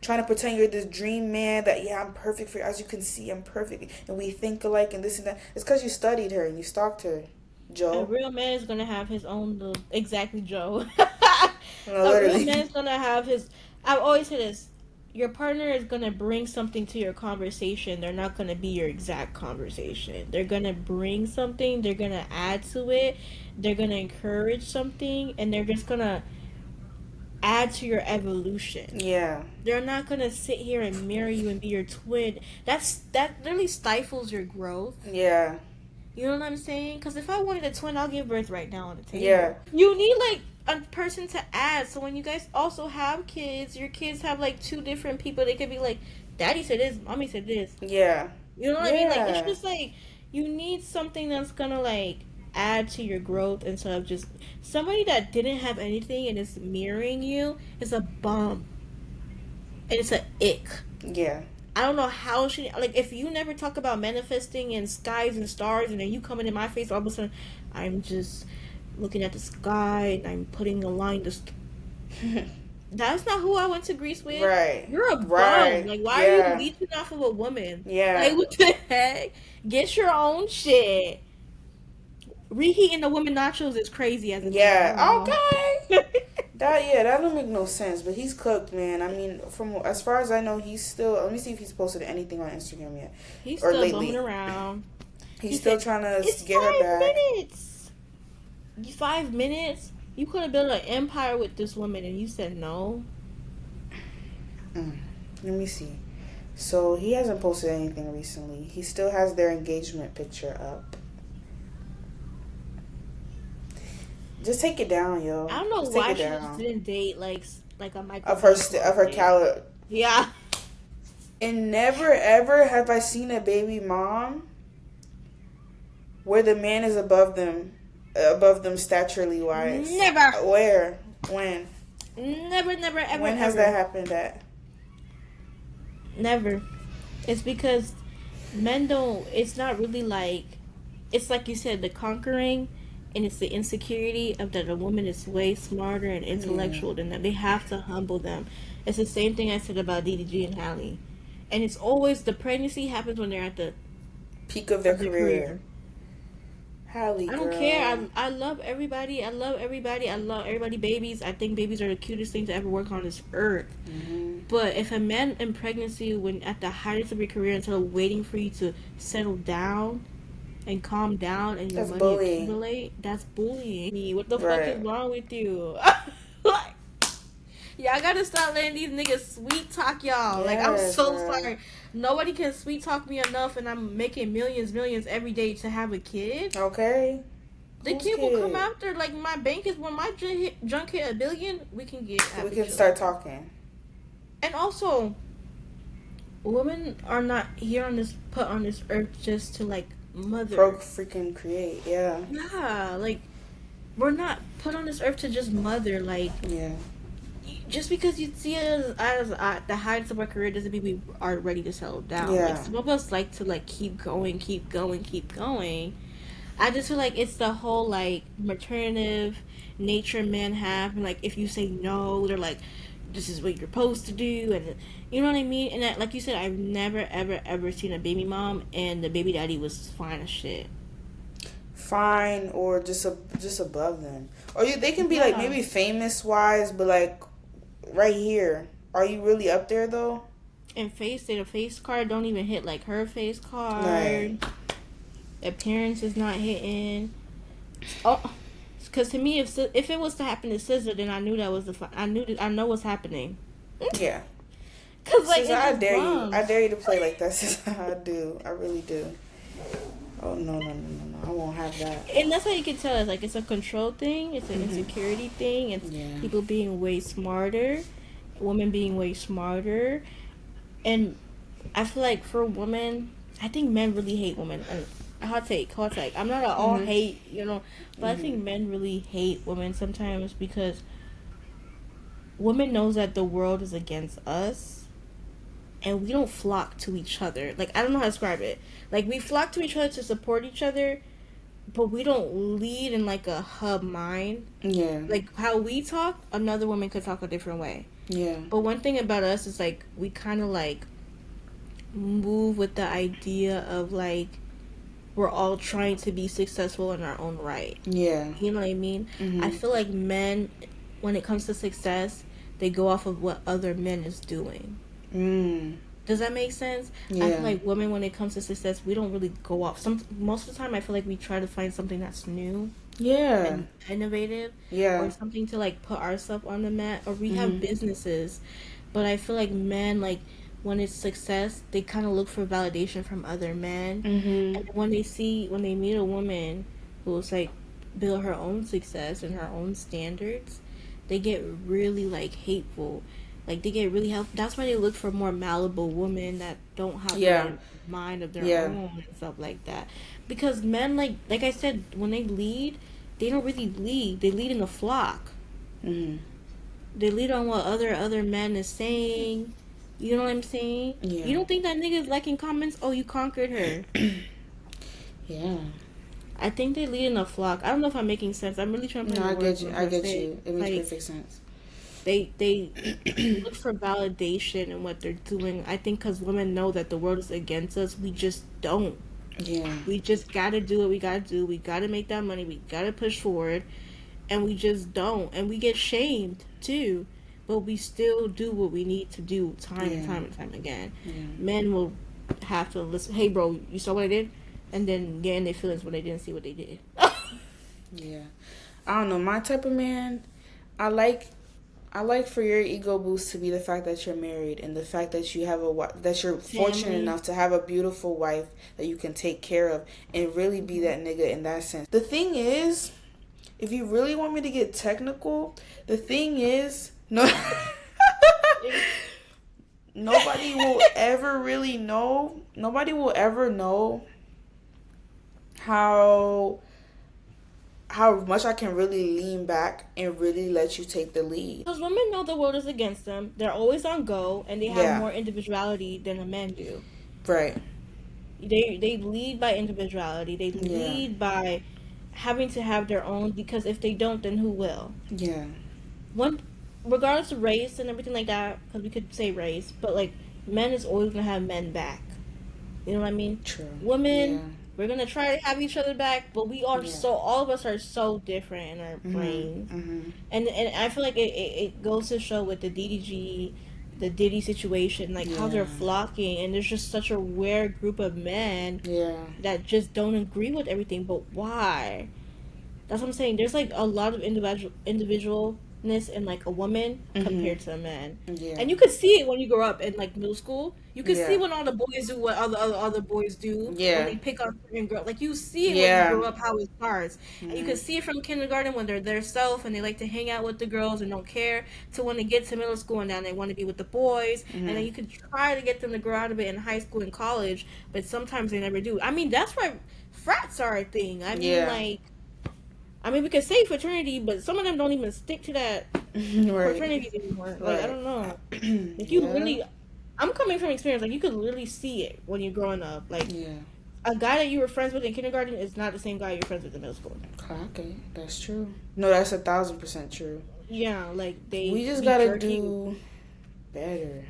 Trying to pretend you're this dream man that, yeah, I'm perfect for you. As you can see, I'm perfect. And we think alike and this and that. It's because you studied her and you stalked her, A Joe. real man is gonna have his own little, exactly, Joe. No, A real literally. man is gonna have his. I've always said this. Your partner is gonna bring something to your conversation. They're not gonna be your exact conversation. They're gonna bring something. They're gonna add to it. They're gonna encourage something, and they're just gonna add to your evolution. Yeah. They're not gonna sit here and mirror you and be your twin. That really stifles your growth. Yeah. You know what I'm saying? Because if I wanted a twin, I'll give birth right now on the table. Yeah. You need like a person to add. So when you guys also have kids, your kids have like two different people. They could be like, "Daddy said this, Mommy said this." Yeah. You know what I mean? Like it's Yeah. just like you need something that's gonna like add to your growth instead of just somebody that didn't have anything and is mirroring you is a bum. And it's a ick. Yeah. I don't know how she like if you never talk about manifesting and skies and stars and then you coming in my face all of a sudden I'm just looking at the sky and I'm putting a line that's not who I went to Greece with. Right. You're a Right. bum. Like why are you leeching off of a woman? Yeah. Like what the heck? Get your own shit. Reheating the women nachos is crazy as a man. Yeah. Okay. That don't make no sense. But he's cooked, man. I mean, from as far as I know, he's still. Let me see if he's posted anything on Instagram yet. He's or still lately. bumming around. He's still trying to It's get her back. 5 minutes. 5 minutes. You could have built an empire with this woman, and you said no. Let me see. So he hasn't posted anything recently. He still has their engagement picture up. Just take it down, yo. I don't know Just why take she it just down. didn't date like a Michael Of her calendar. Yeah. And never ever have I seen a baby mom where the man is above them staturely wise. Never. Where? When? Never, ever. When has that happened at? Never. It's because men don't. It's not really like. It's like you said, the conquering. And it's the insecurity of that a woman is way smarter and intellectual than them. They have to humble them. It's the same thing I said about DDG and Hallie. And it's always, the pregnancy happens when they're at the peak of their career. Hallie, I don't care. I love everybody. I love everybody babies. I think babies are the cutest thing to ever work on this earth. Mm-hmm. But if a man in pregnancy, when at the height of your career, instead of waiting for you to settle down, and calm down and your money accumulate, that's bullying. What the fuck is wrong with you? Like, y'all gotta stop letting these niggas sweet talk y'all. Yes, like, I'm so sorry. Nobody can sweet talk me enough, and I'm making millions every day to have a kid. Okay. The kid will come after. Like, my bank is, when my junk hit $1 billion, we can start talking. And also, women are not put on this earth just to, like, mother. Freaking create, yeah. Yeah, like, we're not put on this earth to just mother, like, yeah. Just because you see us as the heights of our career doesn't mean we are ready to settle down. Yeah. Like, some of us like to, like, keep going. I just feel like it's the whole, like, maternal nature men have, and, like, if you say no, they're like, this is what you're supposed to do, and you know what I mean. And that, like you said, I've never ever seen a baby mom and the baby daddy was fine as shit. Fine, or just above them, or they can be like maybe famous wise, but like right here, are you really up there though? And the face card don't even hit like her face card. Right. Appearance is not hitting. Oh. Because to me, if it was to happen to SZA, then I knew that was I know what's happening. Yeah. Cause like SZA, I dare you to play like that. SZA, I do, I really do. Oh no, I won't have that. And that's how you can tell. It's like it's a control thing. It's an insecurity thing. It's people being way smarter, women being way smarter, and I feel like for women, I think men really hate women. Hot take. I'm not all hate, but I think men really hate women sometimes because women knows that the world is against us, and we don't flock to each other. Like, I don't know how to describe it. Like, we flock to each other to support each other, but we don't lead in like a hub mind. Yeah. Like how we talk, another woman could talk a different way. Yeah. But one thing about us is like we kind of like move with the idea of like we're all trying to be successful in our own right. Yeah. You know what I mean? Mm-hmm. I feel like men, when it comes to success, they go off of what other men is doing. Does that make sense? Yeah. I feel like women, when it comes to success, we don't really go off. Most of the time, I feel like we try to find something that's new. Yeah. And innovative. Yeah. Or something to like put ourselves on the mat. Or we have businesses. But I feel like men, like, when it's success, they kind of look for validation from other men. Mm-hmm. And when they meet a woman who's like build her own success and her own standards, they get really like hateful. Like they get really helpful. That's why they look for more malleable women that don't have their mind of their own and stuff like that. Because men, like I said, when they lead, they don't really lead. They lead in a flock. Mm-hmm. They lead on what other men is saying. You know what I'm saying? Yeah. You don't think that nigga is liking comments? Oh, you conquered her. Yeah. I think they lead in a flock. I don't know if I'm making sense. I'm really trying to No, find the I words. get you. I get you. It makes like, perfect sense. They look for validation in what they're doing. I think because women know that the world is against us, we just don't. Yeah. We just gotta do what we gotta do. We gotta make that money. We gotta push forward. And we just don't. And we get shamed, too. But we still do what we need to do time and time again. Yeah. Men will have to listen. Hey, bro, you saw what I did? And then get in their feelings when they didn't see what they did. Yeah. I don't know. My type of man, I like for your ego boost to be the fact that you're married and the fact that you have that you're fortunate enough to have a beautiful wife that you can take care of and really be that nigga in that sense. The thing is, if you really want me to get technical, the thing is, no, nobody will ever really know. Nobody will ever know how much I can really lean back and really let you take the lead. Because women know the world is against them. They're always on go, and they have more individuality than the men do. Right. They lead by individuality. They lead by having to have their own, because if they don't, then who will? Yeah. Regardless of race and everything like that, because we could say race, but like men is always gonna have men back. You know what I mean? True. Women, we're gonna try to have each other back, but we are all of us are so different in our brains, and I feel like it goes to show with the DDG, the Diddy situation, like how they're flocking, and there's just such a weird group of men that just don't agree with everything. But why? That's what I'm saying. There's like a lot of individualness in like a woman compared to a man, and you could see it when you grow up in like middle school. You could see when all the boys do what other boys do. When they pick on certain girls, like you see it when you grow up how it starts, and you can see it from kindergarten when they're their self and they like to hang out with the girls and don't care, to when they get to middle school and now they want to be with the boys, and then you could try to get them to grow out of it in high school and college, but sometimes they never do. I mean, that's why frats are a thing. I mean, we could say fraternity, but some of them don't even stick to that fraternity anymore. Like, I don't know. If you really... I'm coming from experience. Like, you could literally see it when you're growing up. Like, a guy that you were friends with in kindergarten is not the same guy you're friends with in middle school. Okay, that's true. No, that's 1,000% true. Yeah, like, we just gotta do better.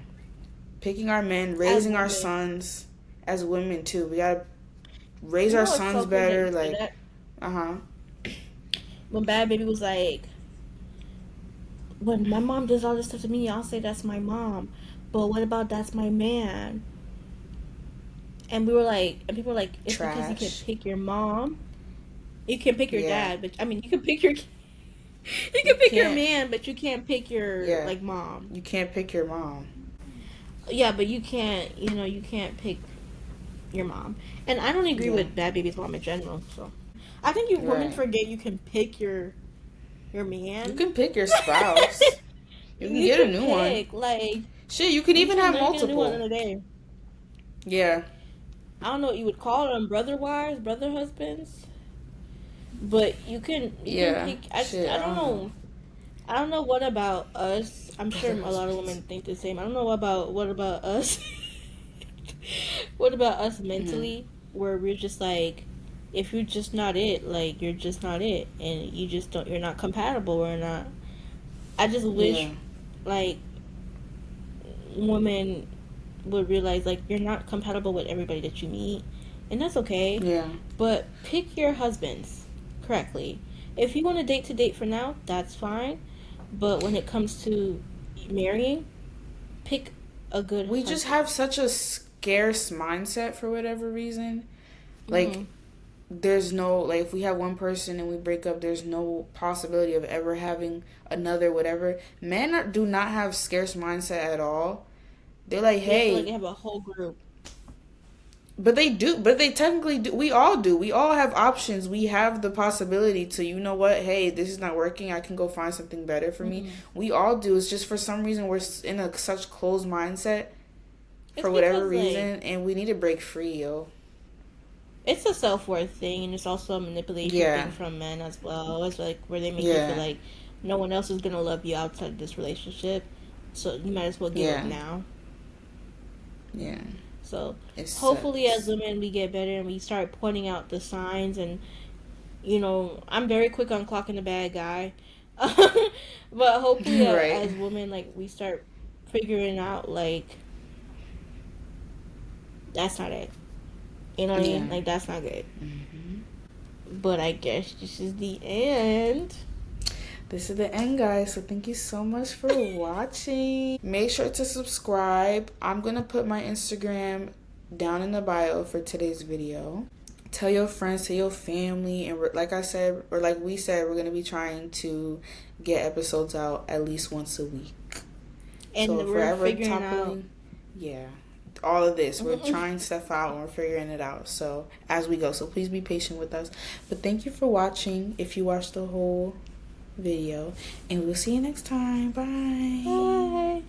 Picking our men, raising our sons as women, too. We gotta raise our sons better. Like, when Bad Baby was like, when my mom does all this stuff to me, I'll say that's my mom. But what about that's my man? And we were like, and people were like, it's Trash. Because you can pick your mom. You can pick your dad, but I mean, you can pick your, your man, but you can't pick your like mom. You can't pick your mom. Yeah, but you can't, you can't pick your mom. And I don't agree with Bad Baby's mom in general. So I think women forget you can pick your man. You can pick your spouse. You can get a new one. Like, shit, you can even have multiple. Get a new one in a day. Yeah. I don't know what you would call them, brother wives, brother husbands. But you can pick. I don't know. I don't know what about us. I'm sure a lot of women think the same. I don't know what about us. What about us mentally, where we're just like, if you're just not it, like you're just not it, and you just don't, you're not compatible or not. I just wish, like, women would realize like you're not compatible with everybody that you meet, and that's okay. Yeah. But pick your husbands correctly. If you want to date for now, that's fine. But when it comes to marrying, pick a good We husband. just have such a scarce mindset for whatever reason. Like, there's no, like, if we have one person and we break up, there's no possibility of ever having another whatever. Men do not have scarce mindset at all. They're like, They feel like hey, they have a whole group. but they do, but they technically do. We all do. We all have options. We have the possibility to, you know what, hey, this is not working. I can go find something better for me. We all do. It's just for some reason we're in a such closed mindset for whatever reason, like, and we need to break free, yo. It's a self-worth thing, and it's also a manipulation thing from men as well. It's like where they make you feel like no one else is gonna love you outside of this relationship, so you might as well give up now. Yeah. So hopefully, as women, we get better and we start pointing out the signs. And you know, I'm very quick on clocking the bad guy, but hopefully, as women, like we start figuring out like that's not it. You know what I mean? Like, that's not good. But I guess this is the end. This is the end, guys. So thank you so much for watching. Make sure to subscribe. I'm going to put my Instagram down in the bio for today's video. Tell your friends, tell your family. And like I said, or like we said, we're going to be trying to get episodes out at least once a week. And so we're figuring out. Yeah. All of this, we're trying stuff out and we're figuring it out, so as we go, so please be patient with us. But thank you for watching if you watched the whole video, and we'll see you next time. Bye.